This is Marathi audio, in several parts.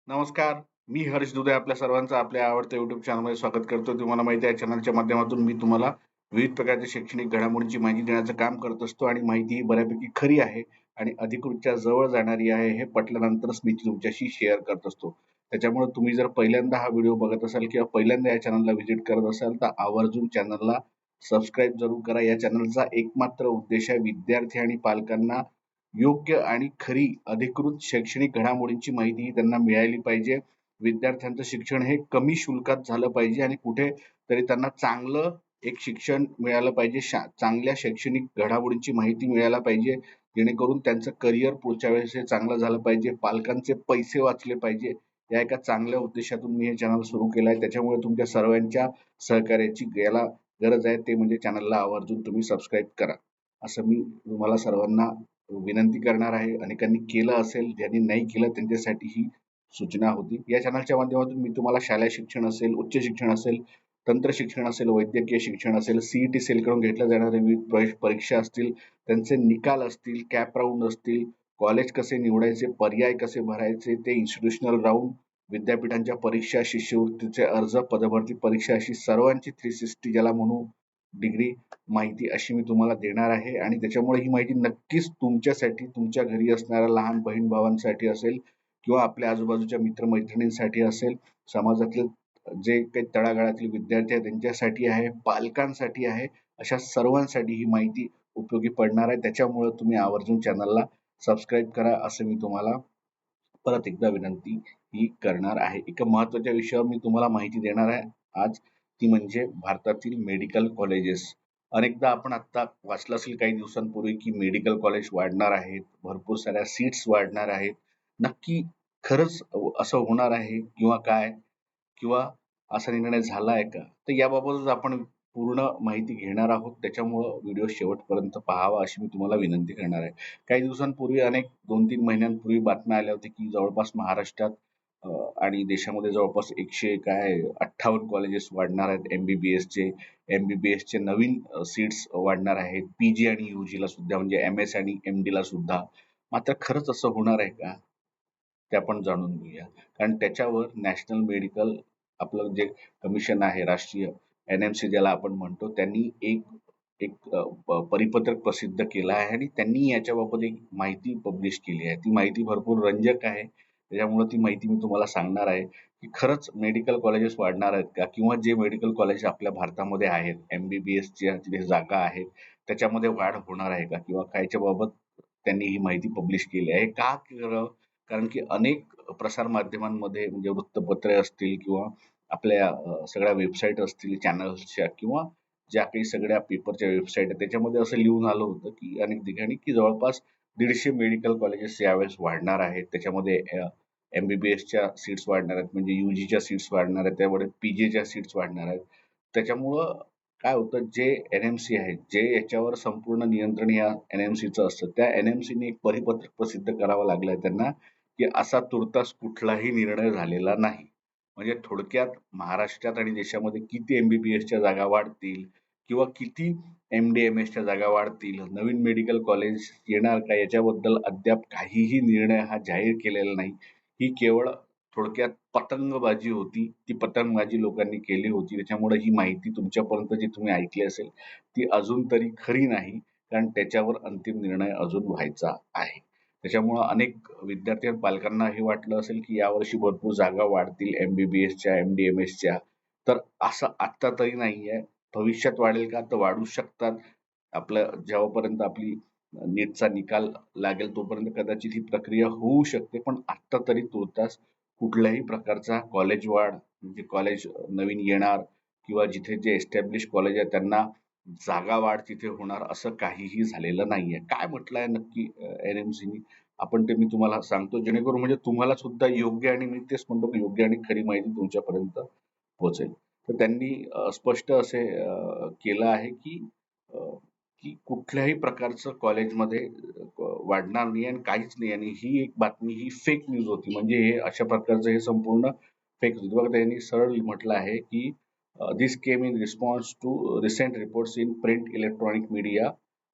नमस्कार. मी हर्ष दुधे आपल्या सर्वांचं आपल्या आवडत्या YouTube चॅनलमध्ये स्वागत करतो. तुम्हाला माहिती आहे, या चॅनलच्या माध्यमातून मी तुम्हाला विविध प्रकारच्या शैक्षणिक घडामोडींची माहिती देण्याचं काम करत असतो आणि माहिती ही बऱ्यापैकी खरी आहे आणि अधिकृतच्या जवळ जाणारी आहे. हे पटल्यानंतरच मी ती तुमच्याशी शेअर करत असतो. त्याच्यामुळे तुम्ही जर पहिल्यांदा हा व्हिडिओ बघत असाल किंवा पहिल्यांदा या चॅनलला व्हिजिट करत असाल, तर आवर्जून चॅनलला सबस्क्राईब जरूर करा. या चॅनलचा एकमात्र उद्देश आहे विद्यार्थी आणि पालकांना योग्य आणि खरी अधिकृत शैक्षणिक घडामोडींची माहिती ही त्यांना मिळाली पाहिजे. विद्यार्थ्यांचं शिक्षण हे कमी शुल्कात झालं पाहिजे आणि कुठेतरी त्यांना चांगलं एक शिक्षण मिळालं पाहिजे. चांगल्या शैक्षणिक घडामोडींची माहिती मिळायला पाहिजे. जेणेकरून त्यांचं करिअर पुढच्या वेळेस हे चांगलं झालं पाहिजे. पालकांचे पैसे वाचले पाहिजे. या एका चांगल्या उद्देशातून मी हे चॅनल सुरू केलं आहे. त्याच्यामुळे तुमच्या सर्वांच्या सहकार्याची याला गरज आहे. ते म्हणजे चॅनलला आवर्जून तुम्ही सबस्क्राईब करा. असं मी तुम्हाला सर्वांना विनंती करणार आहे. अनेकांनी केलं असेल, ज्यांनी नाही केलं त्यांच्यासाठी ही सूचना होती. या चॅनलच्या माध्यमातून मी तुम्हाला शालेय शिक्षण असेल, उच्च शिक्षण असेल, तंत्र शिक्षण असेल, वैद्यकीय शिक्षण असेल, सीईटी सेलकडून घेतल्या जाणाऱ्या विविध परीक्षा असतील, त्यांचे निकाल असतील, कॅप राऊंड असतील, कॉलेज कसे निवडायचे, पर्याय कसे भरायचे, ते इन्स्टिट्यूशनल राऊंड, विद्यापीठांच्या परीक्षा, शिष्यवृत्तीचे अर्ज, पदभरती परीक्षा अशी सर्वांची 360 ज्याला म्हणू डिग्री माहिती अशी मी तुम्हाला देणार आहे आणि त्याच्यामुळे ही माहिती नक्कीच तुमच्यासाठी, तुमच्या घरी असणाऱ्या लहान बहीण भावांसाठी असेल किंवा आपल्या आजूबाजूच्या मित्रमैत्रिणींसाठी असेल, समाजातील जे काही तळागाळातील विद्यार्थी आहेत त्यांच्यासाठी आहे, पालकांसाठी आहे, अशा सर्वांसाठी ही माहिती उपयोगी पडणार आहे. त्याच्यामुळे तुम्ही आवर्जून चॅनलला सबस्क्राईब करा असं मी तुम्हाला परत एकदा विनंती ही करणार आहे. एका महत्त्वाच्या विषयावर मी तुम्हाला माहिती देणार आहे आज, ती म्हणजे भारतातील मेडिकल कॉलेजेस. अनेकदा आपण आत्ता वाचलं असेल काही दिवसांपूर्वी की मेडिकल कॉलेज वाढणार आहेत, भरपूर साऱ्या सीट्स वाढणार आहेत. नक्की खरंच असं होणार आहे किंवा काय? किंवा असा निर्णय झाला आहे का? तर याबाबतच आपण पूर्ण माहिती घेणार आहोत. त्याच्यामुळं व्हिडिओ शेवटपर्यंत पाहावा अशी मी तुम्हाला विनंती करणार आहे. काही दिवसांपूर्वी 2-3 महिन्यांपूर्वी बातम्या आल्या होत्या की जवळपास महाराष्ट्रात अ, आणि देशामध्ये जवळपास 158 कॉलेजेस वाढणार आहेत एमबीबीएसचे. एमबीबीएसचे नवीन सीट्स वाढणार आहेत. पीजी आणि यूजीला सुद्धा म्हणजे एमएस आणि एमडीला सुद्धा. मात्र खरंच असं होणार आहे का? ते आपण जाणून घेऊया. कारण त्याच्यावर नॅशनल मेडिकल आपलं जे कमिशन आहे राष्ट्रीय एनएमसी ज्याला आपण म्हणतो, त्यांनी एक एक परिपत्रक प्रसिद्ध केलं आहे आणि त्यांनी याच्याबाबत एक माहिती पब्लिश केली आहे. ती माहिती भरपूर रंजक आहे. त्याच्यामुळे ती माहिती मी तुम्हाला सांगणार आहे, की खरंच मेडिकल कॉलेजेस वाढणार आहेत का? किंवा जे मेडिकल कॉलेज आपल्या भारतामध्ये आहेत, एमबीबीएसच्या जे जागा आहेत, त्याच्यामध्ये वाढ होणार आहे का? किंवा कायच्या बाबत त्यांनी ही माहिती पब्लिश केली आहे. का करावं? कारण की अनेक प्रसार माध्यमांमध्ये म्हणजे वृत्तपत्रे असतील किंवा आपल्या सगळ्या वेबसाईट असतील चॅनल्सच्या किंवा ज्या काही सगळ्या पेपरच्या वेबसाईट आहेत त्याच्यामध्ये असं लिहून आलं होतं की अनेक ठिकाणी की जवळपास 150 मेडिकल कॉलेजेस यावेळेस वाढणार आहेत. त्याच्यामध्ये एमबीबीएसच्या सीट्स वाढणार आहेत, म्हणजे यूजीच्या सीट्स वाढणार आहेत, त्यामुळे पीजीच्या सीट्स वाढणार आहेत. त्याच्यामुळं काय होतं, जे एनएमसी आहे, जे याच्यावर संपूर्ण नियंत्रण या एनएमसीचं असतं, त्या एनएमसीने एक परिपत्रक प्रसिद्ध करावं लागलंय त्यांना की असा तुर्तास कुठलाही निर्णय झालेला नाही. म्हणजे थोडक्यात महाराष्ट्रात आणि देशामध्ये किती एमबीबीएसच्या जागा वाढतील किंवा किती एमडीएमएसच्या जागा वाढतील, नवीन मेडिकल कॉलेज येणार का, याच्याबद्दल अद्याप काहीही निर्णय हा जाहीर केलेला नाही. ही केवळ थोडक्यात पतंगबाजी होती. ती पतंगबाजी लोकांनी केली होती. त्याच्यामुळे ही माहिती तुमच्यापर्यंत जी तुम्ही ऐकली असेल, ती अजून तरी खरी नाही. कारण त्याच्यावर अंतिम निर्णय अजून व्हायचा आहे. त्याच्यामुळं अनेक विद्यार्थी आणि पालकांना हे वाटलं असेल की यावर्षी भरपूर जागा वाढतील एमबीबीएसच्या, एमडीएमएसच्या. तर असं आत्ता तरी नाहीये. भविष्यात वाढेल का? तर वाढू शकतात. आपलं जेव्हापर्यंत आपली नीटचा निकाल लागेल तोपर्यंत कदाचित ही प्रक्रिया होऊ शकते. पण आत्ता तरी तूर्तास कुठल्याही प्रकारचा कॉलेज वाढ म्हणजे कॉलेज नवीन येणार किंवा जिथे जे एस्टॅब्लिश कॉलेज आहे त्यांना जागा वाढ तिथे होणार असं काहीही झालेलं नाहीये. काय म्हटलंय नक्की एनएमसीनी? आपण ते मी तुम्हाला सांगतो जेणेकरून म्हणजे तुम्हाला सुद्धा योग्य आणि मी तेच म्हणतो की योग्य आणि खरी माहिती तुमच्यापर्यंत पोहोचेल. तर त्यांनी स्पष्ट असे केलं आहे की अ, की कुठल्याही प्रकारचं कॉलेजमध्ये वाढणार नाही आणि काहीच नाही आणि ही एक बातमी ही फेक न्यूज होती. म्हणजे हे अशा प्रकारचं हे संपूर्ण फेक न्यूज. बघा त्यांनी सरळ म्हटलं आहे की "This came in response to recent reports in print electronic media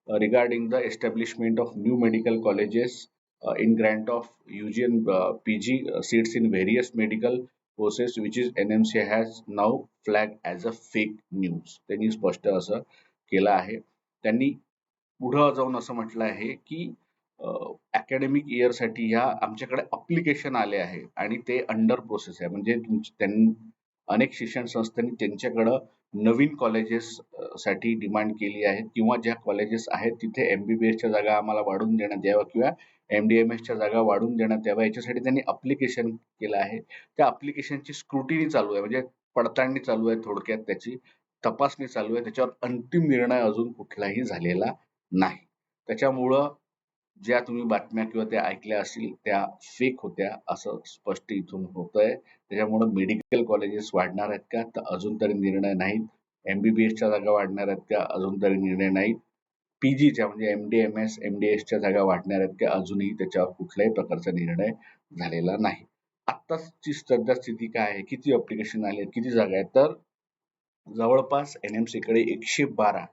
regarding the establishment of new medical colleges in grant of UG and PG seats in various medical courses which is NMC has now flagged as a fake news. त्यांनी स्पष्ट असं केलं आहे. त्यांनी पुढं जाऊन असं म्हटलं आहे की अकॅडमिक इयर साठी ह्या आमच्याकडे अप्लिकेशन आले आहे आणि ते अंडर प्रोसेस आहे. म्हणजे त्यांनी अनेक शिक्षण संस्थांनी त्यांच्याकडं नवीन कॉलेजेस साठी डिमांड केली आहे किंवा ज्या कॉलेजेस आहेत तिथे MBBS च्या जागा आम्हाला वाढवून देण्यात याव्या किंवा MDMS च्या जागा वाढवून देण्यात याव्या याच्यासाठी त्यांनी अप्लिकेशन केलं आहे. त्या अप्लिकेशनची स्क्रुटिनी चालू आहे, म्हणजे पडताळणी चालू आहे, थोडक्यात त्याची तपासणी चालू आहे. त्याच्यावर अंतिम निर्णय अजून कुठलाही झालेला नाही. त्याच्यामुळं ज्या तुम्ही बातम्या किंवा त्या ऐकल्या असतील त्या फेक होत्या असं स्पष्ट इथून होतंय. त्याच्यामुळं मेडिकल कॉलेजेस वाढणार आहेत का, तर अजून तरी निर्णय नाहीत. MBBS च्या जागा वाढणार आहेत का, अजून तरी निर्णय नाहीत. PGच्या म्हणजे MDMS, MDS च्या जागा वाढणार आहेत का, अजूनही त्याच्यावर कुठल्याही प्रकारचा निर्णय झालेला नाही. आत्ताची सध्या स्थिती काय आहे, किती अप्लिकेशन आले, किती जागा आहेत, तर जवळपास NMC कडे 112,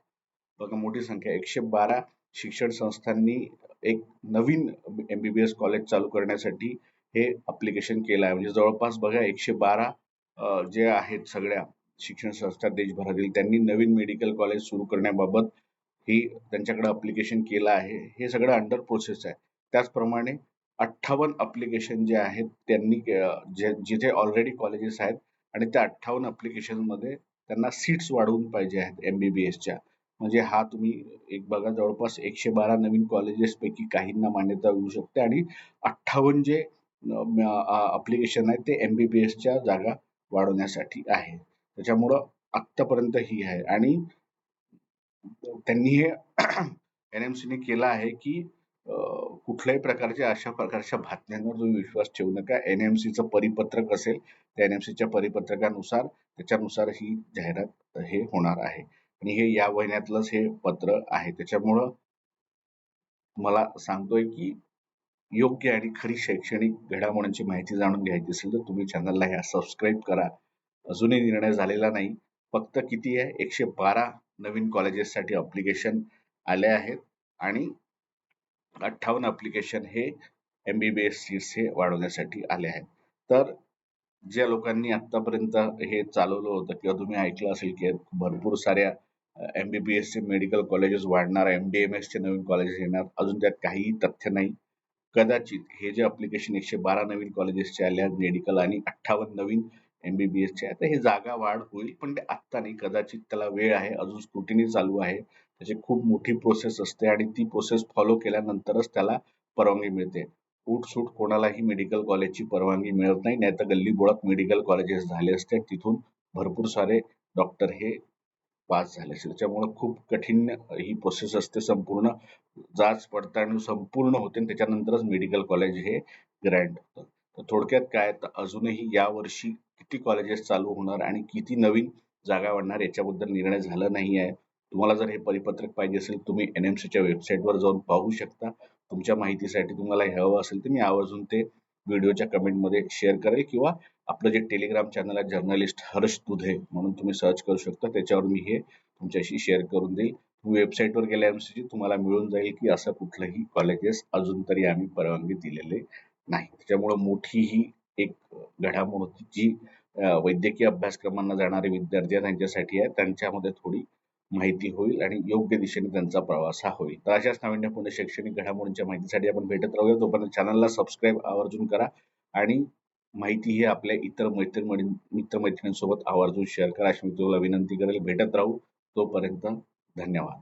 बघा मोठी संख्या, 112 शिक्षण संस्थांनी एक नवीन MBBS कॉलेज चालू करण्यासाठी हे अप्लिकेशन केलं आहे. म्हणजे जवळपास बघा 112 जे आहेत सगळ्या शिक्षण संस्था देशभरातील त्यांनी नवीन मेडिकल कॉलेज सुरू करण्याबाबत ही त्यांच्याकडे अप्लिकेशन केलं आहे. हे सगळं अंडर प्रोसेस आहे. त्याचप्रमाणे 58 अप्लिकेशन जे आहेत त्यांनी जिथे ऑलरेडी कॉलेजेस आहेत आणि त्या 58 अप्लिकेशन मध्ये त्यांना सीट्स वाढवून पाहिजे आहेत MBBSच्या. म्हणजे हा तुम्ही एक बघा, जवळपास 112 नवीन कॉलेजेस पैकी काहींना मान्यता मिळू शकते आणि 58 जे अप्लिकेशन आहेत ते MBBSच्या जागा वाढवण्यासाठी आहे. त्याच्यामुळं आत्तापर्यंत ही आहे आणि त्यांनी हे NMC ने केलं आहे की कुठल्याही प्रकारच्या अशा प्रकारच्या बातम्यांवर तुम्ही विश्वास ठेवू नका. NMC चं परिपत्रक असेल त्या NMC च्या परिपत्रकानुसार त्याच्यानुसार ही जाहिरात हे होणार आहे आणि हे या महिन्यातलंच हे पत्र आहे. त्याच्यामुळं मला सांगतोय की योग्य आणि खरी शैक्षणिक घडामोडींची माहिती जाणून घ्यायची असेल तर तुम्ही चॅनलला ह्या सबस्क्राईब करा. अजूनही निर्णय झालेला नाही. फक्त किती आहे, 112 नवीन कॉलेजेससाठी अप्लिकेशन आले आहेत आणि 58 अप्लिकेशन हे MBBS सीट्स हे वाढवण्यासाठी आले आहेत. तर ज्या लोकांनी आतापर्यंत हे चालवलं होतं किंवा तुम्ही ऐकलं असेल की भरपूर साऱ्या MBBS चे मेडिकल कॉलेजेस वाढणार, MDMS चे नवीन कॉलेजेस येणार, अजून त्यात काहीही तथ्य नाही. कदाचित हे जे अप्लिकेशन 112 नवीन कॉलेजेसचे आले आहेत मेडिकल आणि 58 नवीन MBBS चे, आता हे जागा वाढ होईल, पण ते आत्ता नाही. कदाचित त्याला वेळ आहे, अजून स्क्रुटिनी चालू आहे. त्याची खूप मोठी प्रोसेस असते आणि ती प्रोसेस फॉलो केल्यानंतरच त्याला परवानगी मिळते. उठसूट कोणालाही मेडिकल कॉलेजची परवानगी मिळत नाही. नाहीतर गल्लीबोळात मेडिकल कॉलेजेस झाले असते, तिथून भरपूर सारे डॉक्टर हे पास झाले असते. त्याच्यामुळे खूप कठीण ही प्रोसेस असते. संपूर्ण जाच पडताळणी संपूर्ण होते आणि त्याच्यानंतरच मेडिकल कॉलेज हे ग्रँट होतं. तर थोडक्यात काय, तर अजूनही यावर्षी किती कॉलेजेस चालू होणार आणि किती नवीन जागा वाढणार याच्याबद्दल निर्णय झाला नाही आहे. तुम्हाला जर हे परिपत्रक पाहिजे असेल तुम्ही NMCच्या वेबसाईटवर जाऊन पाहू शकता. तुमच्या माहितीसाठी तुम्हाला हे हवं असेल तर मी आवर्जून ते व्हिडिओच्या कमेंटमध्ये शेअर करेल किंवा आपलं जे टेलिग्राम चॅनल आहे जर्नलिस्ट हर्ष दुधे म्हणून तुम्ही सर्च करू शकता. त्याच्यावर मी हे तुमच्याशी शेअर करून देईल. वेबसाईटवर गेल्या MCची तुम्हाला मिळून जाईल की असं कुठलंही कॉलेजेस अजून तरी आम्ही परवानगी दिलेले नाही. त्याच्यामुळे मोठी ही एक घडामोड होती जी वैद्यकीय अभ्यासक्रमांना जाणारे विद्यार्थी आहेत त्यांच्यासाठी आहे. त्यांच्यामध्ये थोडी माहिती होईल आणि योग्य दिशेने त्यांचा प्रवास हा होईल. तर अशाच नाविन्यपूर्ण शैक्षणिक घडामोडींच्या माहितीसाठी आपण भेटत राहूया. तोपर्यंत चॅनलला सबस्क्राईब आवर्जून करा आणि माहिती ही आपल्या इतर मित्रमैत्रिणींसोबत आवर्जून शेअर करा अशी मी तुम्हाला विनंती करेल. भेटत राहू. तोपर्यंत धन्यवाद.